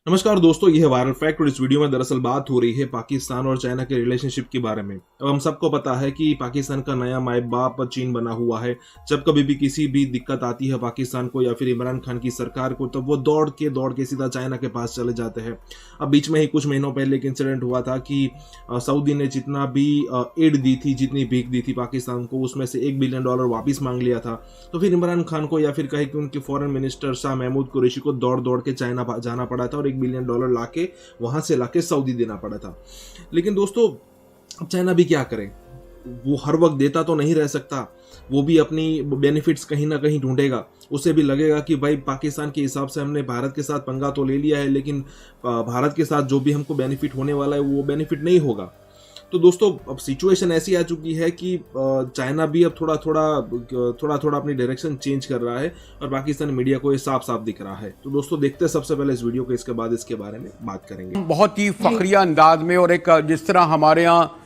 नमस्कार दोस्तों, ये है वायरल फैक्ट और इस वीडियो में दरअसल बात हो रही है पाकिस्तान और चाइना के रिलेशनशिप के बारे में। अब हम सबको पता है कि पाकिस्तान का नया माए बाप चीन बना हुआ है। जब कभी भी किसी भी दिक्कत आती है पाकिस्तान को या फिर इमरान खान की सरकार को, तो वो दौड़ के सीधा चाइना के पास चले जाते हैं। अब बीच में ही कुछ महीनों पहले एक इंसिडेंट हुआ था कि सऊदी ने जितना भी एड दी थी, जितनी भीख दी थी पाकिस्तान को, उसमें से $1 बिलियन वापिस मांग लिया था। तो फिर इमरान खान को या फिर कहे कि उनके फॉरेन मिनिस्टर शाह महमूद कुरैशी को दौड़ के चाइना जाना पड़ा था और $1 बिलियन लाके वहां से लाके सऊदी देना पड़ा था। लेकिन दोस्तों, अब चाइना भी क्या करे, वो हर वक्त देता तो नहीं रह सकता। वो भी अपनी बेनिफिट्स कहीं ना कहीं ढूंढेगा। उसे भी लगेगा कि भाई पाकिस्तान के हिसाब से हमने भारत के साथ पंगा तो ले लिया है, लेकिन भारत के साथ जो भी हमको बेनिफिट होने वाला है वो बेनिफिट नहीं होगा। तो दोस्तों, अब सिचुएशन ऐसी आ चुकी है कि चाइना भी अब थोड़ा थोड़ा अपनी डायरेक्शन चेंज कर रहा है और पाकिस्तानी मीडिया को ये साफ साफ दिख रहा है। तो दोस्तों, देखते हैं सबसे पहले इस वीडियो को, इसके बाद इसके बारे में बात करेंगे। बहुत ही फखरिया अंदाज में और एक जिस तरह हमारे यहाँ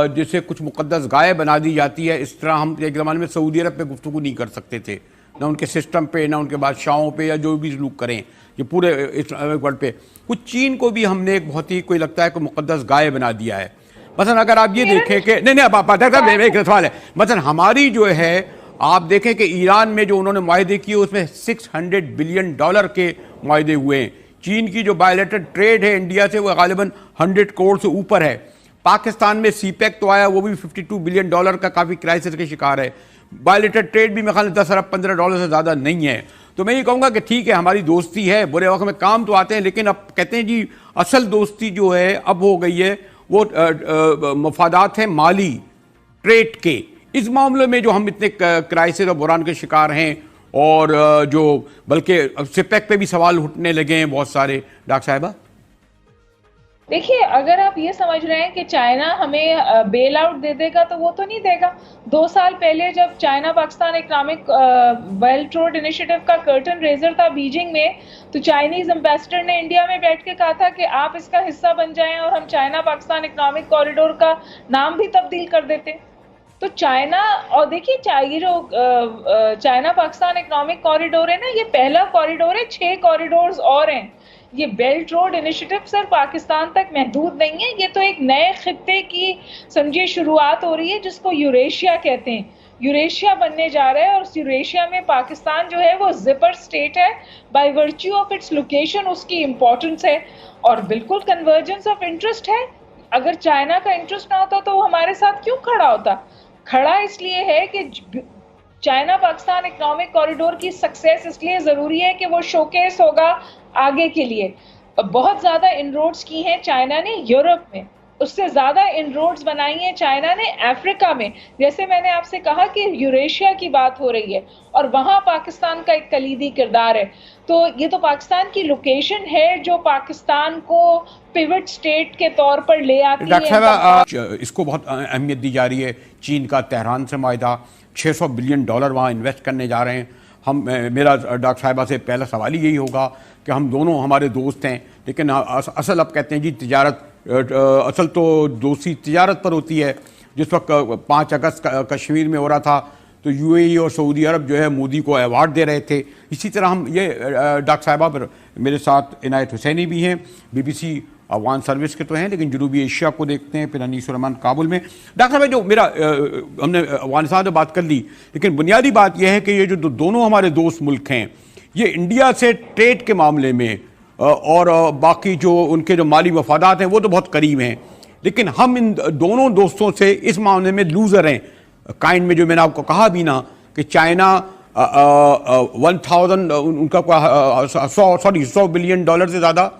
जैसे कुछ मुकद्दस गाय बना दी जाती है, इस तरह हम एक ज़माने में सऊदी अरब पे गुफ्तगू नहीं कर सकते थे, ना उनके सिस्टम पे, ना उनके बादशाहों पे, या जो भी सलूक करें ये पूरे इस्लामिक वर्ल्ड पे। कुछ चीन को भी हमने एक बहुत ही, कोई लगता है कि मुकद्दस गाय बना दिया है। मसलन अगर आप ये देखें कि नहीं नहीं, एक सवाल है। मसलन हमारी जो है, आप देखें कि ईरान में जो उन्होंने मुआहदे किए उसमें $600 बिलियन के मुआहदे हुए हैं। चीन की जो बायलैटरल ट्रेड है इंडिया से वो गालिबन 100 करोड़ से ऊपर है। पाकिस्तान में सीपेक तो आया, वो भी $52 बिलियन का काफ़ी क्राइसिस के शिकार है। बायलैटरल ट्रेड भी मेरे ख्याल $10 अरब $15 से ज़्यादा नहीं है। तो मैं ये कहूँगा कि ठीक है, हमारी दोस्ती है, बुरे वक्त में काम तो आते हैं, लेकिन अब कहते हैं जी असल दोस्ती जो है अब हो गई है वो मफादात है माली ट्रेड के। इस मामले में जो हम इतने क्राइसिस और बुरान के शिकार हैं, और जो बल्कि सिपेक पे भी सवाल उठने लगे हैं बहुत सारे। डॉक्टर साहिबा, देखिए, अगर आप ये समझ रहे हैं कि चाइना हमें बेल आउट दे देगा, तो वो तो नहीं देगा। 2 साल पहले जब China Pakistan economic belt road initiative का कर्टन रेजर था बीजिंग में, तो चाइनीज एम्बेसडर ने इंडिया में बैठ के कहा था कि आप इसका हिस्सा बन जाएं और हम चाइना पाकिस्तान इकोनॉमिक कॉरिडोर का नाम भी तब्दील कर देते। तो चाइना, और देखिए ये जो चाइना पाकिस्तान इकोनॉमिक कॉरिडोर है ना, ये पहला कॉरिडोर है, 6 कॉरिडोर्स और हैं। ये बेल्ट रोड इनिशिएटिव सिर्फ पाकिस्तान तक महदूद नहीं है, ये तो एक नए खित्ते की समझिए शुरुआत हो रही है, जिसको यूरेशिया कहते हैं। यूरेशिया बनने जा रहा है और यूरेशिया में पाकिस्तान जो है वो जिपर स्टेट है। By virtue of its location उसकी इंपॉर्टेंस है और बिल्कुल कन्वर्जेंस ऑफ इंटरेस्ट है। अगर चाइना का इंटरेस्ट ना होता तो वो हमारे साथ क्यों खड़ा होता? खड़ा इसलिए है कि चाइना पाकिस्तान इकोनॉमिक कॉरिडोर की सक्सेस इसलिए जरूरी है कि वो शोकेस होगा आगे के लिए। बहुत ज्यादा इनरोड्स की हैं चाइना ने यूरोप में, उससे ज्यादा इनरोड्स बनाई हैं चाइना ने अफ्रीका में। जैसे मैंने आपसे कहा कि यूरेशिया की बात हो रही है और वहां पाकिस्तान का एक कलीदी किरदार है। तो ये तो पाकिस्तान की लोकेशन है जो पाकिस्तान को पिवट स्टेट के तौर पर ले आती है। डॉक्टर साहब, इसको बहुत अहमियत दी जा रही है। चीन का तेहरान से मुआहदा, $600 बिलियन वहाँ इन्वेस्ट करने जा रहे हैं। मेरा डॉक्टर साहिबा से पहला सवाल ही यही होगा कि हम दोनों हमारे दोस्त हैं, लेकिन असल अब कहते हैं जी तिजारत, असल तो दोस्ती तिजारत पर होती है। जिस वक्त 5 अगस्त कश्मीर में हो रहा था तो यूएई और सऊदी अरब जो है मोदी को अवार्ड दे रहे थे। इसी तरह हम ये डॉक्टर साहिबा पर मेरे साथ इनायत हुसैनी भी हैं, BBC अफगान सर्विस के तो हैं, लेकिन जनूबी एशिया को देखते हैं। फिर अनीस रहमान काबुल में। डॉक्टर साहब, जो मेरा हमने अफगानिस्तान से बात कर ली, लेकिन बुनियादी बात यह है कि ये जो दोनों हमारे दोस्त मुल्क हैं, ये इंडिया से ट्रेड के मामले में और बाकी जो उनके जो माली मफादात हैं वो तो बहुत करीब हैं, लेकिन हम इन दोनों दोस्तों से इस मामले में लूज़र हैं। काइंड में जो मैंने आपको कहा भी ना कि चाइना 1000 उनका 100 बिलियन डॉलर से ज़्यादा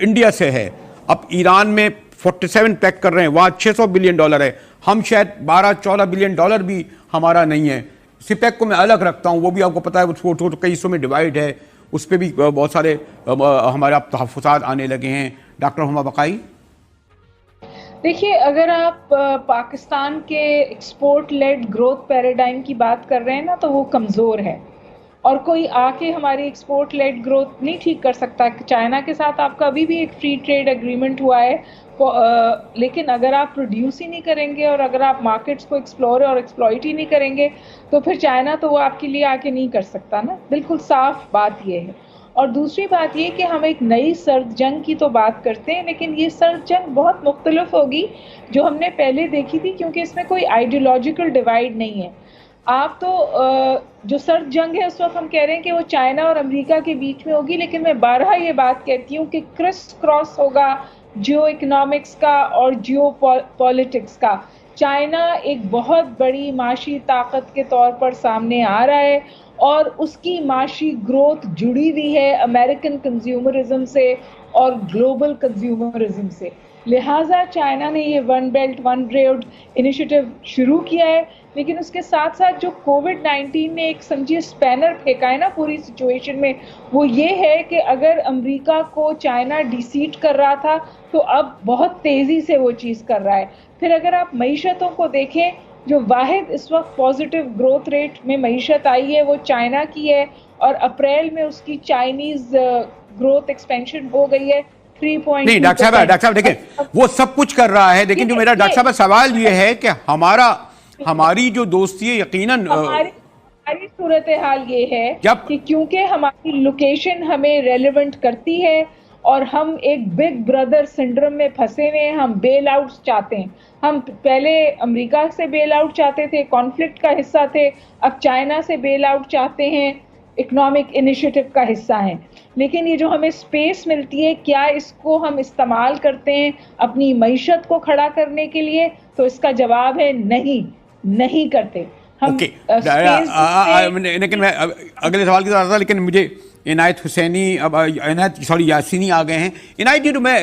इंडिया से है। अब ईरान में 47 पैक कर रहे हैं, वहाँ $600 बिलियन है। हम शायद 12-14 बिलियन भी हमारा नहीं है। सिपेक को मैं अलग रखता हूँ, वो भी आपको पता है वो तो कई हिस्सों में डिवाइड है, उस पर भी बहुत सारे हमारे अब तहफ़्फ़ुज़ात आने लगे हैं। डॉक्टर हुमा बकाई, देखिए, अगर आप पाकिस्तान के एक्सपोर्ट लेड ग्रोथ पैराडाइम की बात कर रहे हैं ना, तो वो कमज़ोर है और कोई आके हमारी एक्सपोर्ट लेड ग्रोथ नहीं ठीक कर सकता। चाइना के साथ आपका अभी भी एक फ्री ट्रेड एग्रीमेंट हुआ है, लेकिन अगर आप प्रोड्यूस ही नहीं करेंगे और अगर आप मार्केट्स को एक्सप्लोर और एक्सप्लॉइट ही नहीं करेंगे, तो फिर चाइना तो वो आपके लिए आके नहीं कर सकता ना। बिल्कुल साफ बात ये है। और दूसरी बात ये कि हम एक नई सर्द जंग की तो बात करते हैं, लेकिन ये सर्द जंग बहुत मुख्तलिफ होगी जो हमने पहले देखी थी, क्योंकि इसमें कोई आइडियोलॉजिकल डिवाइड नहीं है। आप तो जो सर्द जंग है उस वक्त हम कह रहे हैं कि वो चाइना और अमेरिका के बीच में होगी, लेकिन मैं बारहा ये बात कहती हूँ कि क्रिस क्रॉस होगा जियो इकोनॉमिक्स का और जियो पॉलिटिक्स का। चाइना एक बहुत बड़ी माशी ताकत के तौर पर सामने आ रहा है और उसकी माशी ग्रोथ जुड़ी हुई है अमेरिकन कंज्यूमरिज्म से और ग्लोबल कंज्यूमरिज्म से। लिहाजा चाइना ने ये one belt one road initiative शुरू किया है, लेकिन उसके साथ साथ जो कोविड-19 ने एक समझिए स्पैनर फेंका है ना पूरी सिचुएशन में, वो ये है कि अगर अमेरिका को चाइना डिसीट कर रहा था तो अब बहुत तेज़ी से वो चीज़ कर रहा है। फिर अगर आप मईशतों को देखें, जो वाहिद इस वक्त पॉजिटिव ग्रोथ रेट में मईशत आई है वो चाइना की है और अप्रैल में उसकी चाइनीज़ ग्रोथ एक्सपेंशन हो गई है 3.2%। नहीं डॉक्टर साहब देखिए वो सब कुछ कर रहा है, लेकिन जो मेरा डॉक्टर साहब सवाल ये है कि हमारी जो दोस्ती है यकीनन हमारी सूरत हाल ये है जब कि क्योंकि हमारी लोकेशन हमें रेलेवेंट करती है और हम एक बिग ब्रदर सिंड्रोम में फंसे हुए हैं, हम बेल आउट चाहते हैं। हम पहले अमेरिका से बेल आउट चाहते थे, कॉन्फ्लिक्ट का हिस्सा थे, अब चाइना से बेल आउट चाहते हैं, इकोनॉमिक इनिशिएटिव का हिस्सा हैं। लेकिन ये जो हमें स्पेस मिलती है, क्या इसको हम इस्तेमाल करते हैं अपनी मईशत को खड़ा करने के लिए? तो इसका जवाब है नहीं करते हम। लेकिन मैं अगले सवाल की तरफ था, लेकिन मुझे इनायत हुसैनी यासीनी आ गए हैं। इनायत जी, तो मैं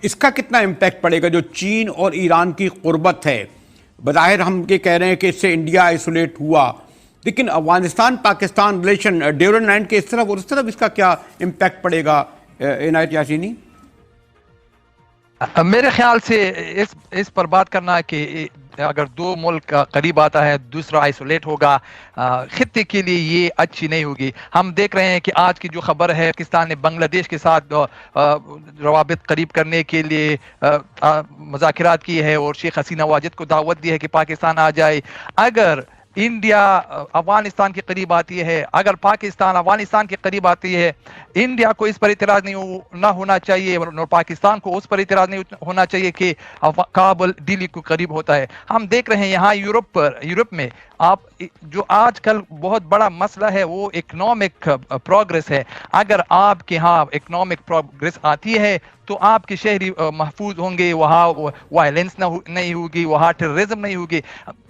इसका कितना इम्पैक्ट पड़ेगा जो चीन और ईरान की कुर्बत है? बज़ाहिर हम ये कह रहे हैं कि इससे इंडिया आइसोलेट हुआ, लेकिन Afghanistan Pakistan relation Durand line के इस तरफ और उस तरफ इसका क्या इम्पैक्ट पड़ेगा इनायत यासीनी? मेरे ख्याल से इस पर बात करना कि अगर दो मुल्क करीब आता है दूसरा आइसोलेट होगा, खित्ते के लिए ये अच्छी नहीं होगी। हम देख रहे हैं कि आज की जो खबर है, पाकिस्तान ने बांग्लादेश के साथ रवाबित करीब करने के लिए मुज़ाकिरात की है और शेख हसीना वाजिद को दावत दी है कि पाकिस्तान आ जाए। अगर इंडिया अफगानिस्तान के करीब आती है, अगर पाकिस्तान अफगानिस्तान के करीब आती है, इंडिया को इस पर इतराज़ नहीं होना चाहिए और पाकिस्तान को उस पर इतराज़ नहीं होना चाहिए कि काबुल दिल्ली को करीब होता है। हम देख रहे हैं यहाँ यूरोप में आप जो आजकल बहुत बड़ा मसला है वो इकोनॉमिक प्रोग्रेस है। अगर आपके यहाँ इकोनॉमिक प्रोग्रेस आती है तो आपके शहरी महफूज होंगे, वहाँ वायलेंस नहीं होगी, वहाँ टेररिज्म नहीं होगी।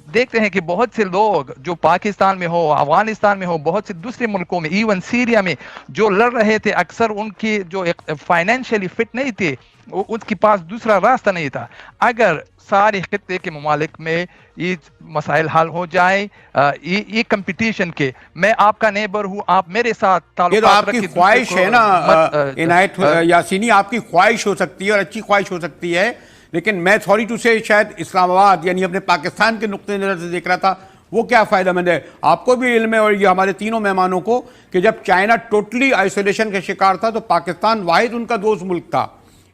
देखते हैं कि बहुत से लोग जो पाकिस्तान में हो, अफगानिस्तान में हो, बहुत से दूसरे मुल्कों में, इवन सीरिया में जो लड़ रहे थे, अक्सर उनकी जो फाइनेंशियली फिट नहीं थे, उनके पास दूसरा रास्ता नहीं था। अगर सारे खित्ते के ममालिक में ये मसाइल हल हो जाए, ये कंपटीशन के, मैं आपका नेबर हूँ, आप मेरे साथ ताल्लुक, आपकी ख्वाहिश है ना इनायत यासीनी, आपकी ख्वाहिश हो सकती है और अच्छी ख्वाहिश हो सकती है, लेकिन मैं सॉरी टू से शायद इस्लामाबाद यानी अपने पाकिस्तान के नुक्ते नज़र से देख रहा था। वो क्या फ़ायदेमंद है? आपको भी इल्म है और ये हमारे तीनों मेहमानों को कि जब चाइना टोटली आइसोलेशन का शिकार था तो पाकिस्तान वाहिद उनका दोस्त मुल्क था।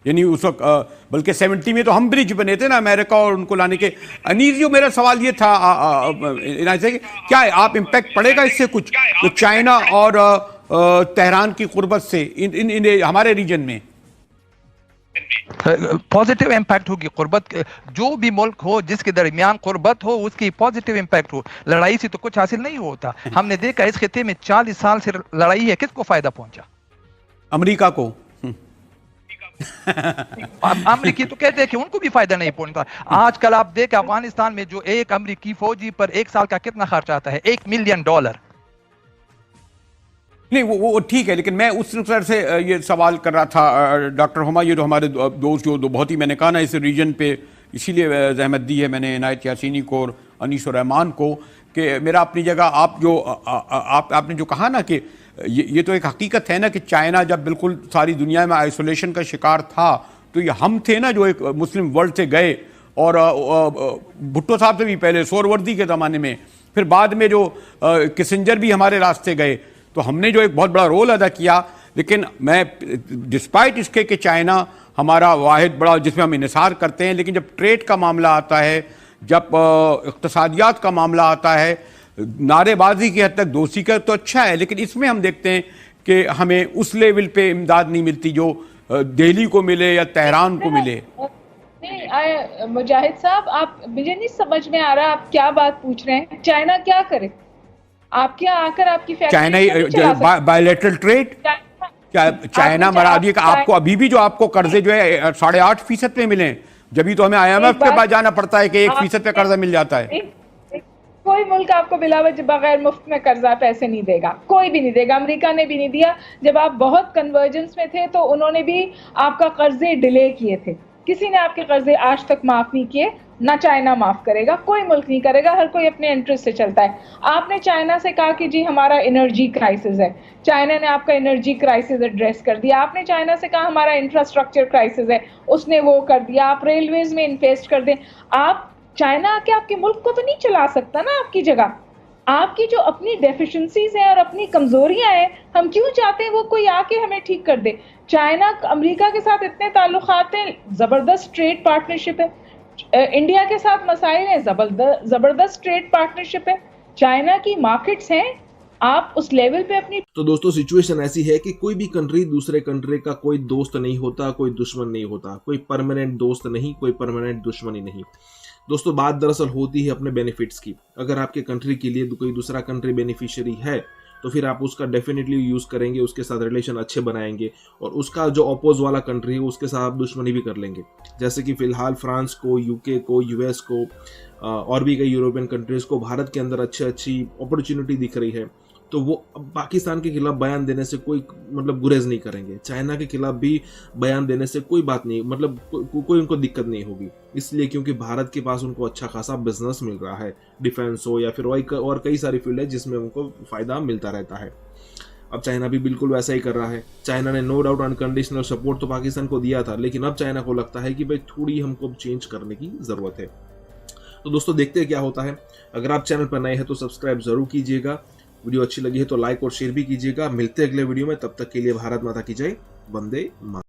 यानी उस वक्त बल्कि 70 में तो हम ब्रिज बने थे ना अमेरिका और उनको लाने के। अनीज़ियो, मेरा सवाल ये था क्या आप इम्पैक्ट पड़ेगा इससे कुछ तो चाइना और तेहरान की कुर्बत से इन हमारे रीजन में? पॉजिटिव इम्पैक्ट होगी। कुर्बत, जो भी मुल्क हो जिसके दरमियान कुर्बत हो उसकी पॉजिटिव इम्पैक्ट हो। लड़ाई से तो कुछ हासिल नहीं होता। हमने देखा इस खित्ते में 40 साल से लड़ाई है, किसको फायदा पहुंचा? अमेरिका को। अमेरिकी तो कहते हैं कि उनको भी फायदा नहीं पहुंचता। आजकल आप देखें अफगानिस्तान में जो एक अमेरिकी फौजी पर एक साल का कितना खर्च आता है, $1 मिलियन। नहीं वो ठीक है, लेकिन मैं उस तरह से ये सवाल कर रहा था डॉक्टर हुमा, ये जो हमारे दोस्त जो बहुत ही मैंने कहा ना इस रीजन पे, इसीलिए जहमत दी है मैंने इनायत यासीनी को और अनीस रहमान को कि मेरा अपनी जगह आपने जो कहा ना कि ये तो एक हकीकत है ना कि चाइना जब बिल्कुल सारी दुनिया में आइसोलेशन का शिकार था तो ये हम थे ना जो एक मुस्लिम वर्ल्ड से गए, और भुट्टो साहब से भी पहले, सोहरवर्दी के ज़माने में, फिर बाद में जो किसिंजर भी हमारे रास्ते गए, तो हमने जो एक बहुत बड़ा रोल अदा किया। लेकिन मैं डिस्पाइट इसके कि चाइना हमारा वाहिद बड़ा जिसमें हम इन्हिसार करते हैं, लेकिन जब ट्रेड का मामला आता है, जब इक़्तिसादियात का मामला आता है, नारेबाजी की हद तक दोस्ती का तो अच्छा है, लेकिन इसमें हम देखते हैं कि हमें उस लेवल पे इमदाद नहीं मिलती जो दिल्ली को मिले या तेहरान को मिले? नहीं मुजाहिद साहब, आप मुझे नहीं समझ में आ रहा आप क्या बात पूछ रहे हैं। चाइना क्या करे? आपके यहाँ आकर आपकी चाइना बायलैटरल ट्रेड क्या चाइना मरा दिए? आपको अभी भी जो आपको कर्जे जो है 8.5% पे मिले, जब भी तो हमें IMF के पास जाना पड़ता है कि 1% पे कर्जा मिल जाता है। कोई मुल्क आपको बगैर मुफ्त में कर्जा पैसे नहीं देगा, कोई भी नहीं देगा। अमेरिका ने भी नहीं दिया। जब आप बहुत कन्वर्जेंस में थे तो उन्होंने भी आपका कर्जे डिले किए थे। किसी ने आपके कर्जे आज तक माफ नहीं किए, ना चाइना माफ करेगा, कोई मुल्क नहीं करेगा। हर कोई अपने इंटरेस्ट से चलता है। आपने चाइना से कहा कि जी हमारा एनर्जी क्राइसिस है, चाइना ने आपका एनर्जी क्राइसिस एड्रेस कर दिया। आपने चाइना से कहा हमारा इंफ्रास्ट्रक्चर क्राइसिस है, उसने वो कर दिया। आप रेलवेज में इन्वेस्ट कर दें। आप चाइना आके आपके मुल्क को तो नहीं चला सकता ना आपकी जगह। आपकी जो अपनी डेफिशिएंसीज हैं और अपनी कमजोरियां हैं, हम क्यों चाहते हैं वो कोई आके हमें ठीक कर दे? चाइना अमेरिका के साथ इतने ताल्लुकात हैं, जबरदस्त ट्रेड पार्टनरशिप है। इंडिया के साथ मसाइल हैं, जबरदस्त ट्रेड पार्टनरशिप है। चाइना की मार्केट्स हैं, आप उस लेवल पे अपनी। तो दोस्तों सिचुएशन ऐसी है कि कोई भी कंट्री दूसरे कंट्री का कोई दोस्त नहीं होता, कोई दुश्मन नहीं होता, कोई परमानेंट दोस्त नहीं, कोई परमानेंट दुश्मनी नहीं। दोस्तों बात दरअसल होती है अपने बेनिफिट्स की। अगर आपके कंट्री के लिए कोई दूसरा कंट्री बेनिफिशियरी है तो फिर आप उसका डेफिनेटली यूज़ करेंगे, उसके साथ रिलेशन अच्छे बनाएंगे, और उसका जो अपोज वाला कंट्री है उसके साथ आप दुश्मनी भी कर लेंगे। जैसे कि फिलहाल फ्रांस को, यूके को, यूएस को और भी कई यूरोपियन कंट्रीज को भारत के अंदर अच्छी अपॉर्चुनिटी दिख रही है, तो वो पाकिस्तान के खिलाफ बयान देने से कोई गुरेज नहीं करेंगे। चाइना के खिलाफ भी बयान देने से कोई बात नहीं, कोई उनको दिक्कत नहीं होगी। इसलिए क्योंकि भारत के पास उनको अच्छा खासा बिजनेस मिल रहा है, डिफेंस हो या फिर और कई सारी फील्ड है जिसमें उनको फायदा मिलता रहता है। अब चाइना भी बिल्कुल वैसा ही कर रहा है। चाइना ने नो डाउट अनकंडीशनल सपोर्ट तो पाकिस्तान को दिया था, लेकिन अब चाइना को लगता है कि भाई थोड़ी हमको चेंज करने की जरूरत है। तो दोस्तों देखते हैं क्या होता है। अगर आप चैनल पर नए हैं तो सब्सक्राइब जरूर कीजिएगा। वीडियो अच्छी लगी है तो लाइक और शेयर भी कीजिएगा। मिलते हैं अगले वीडियो में, तब तक के लिए भारत माता की जय, वंदे मातरम।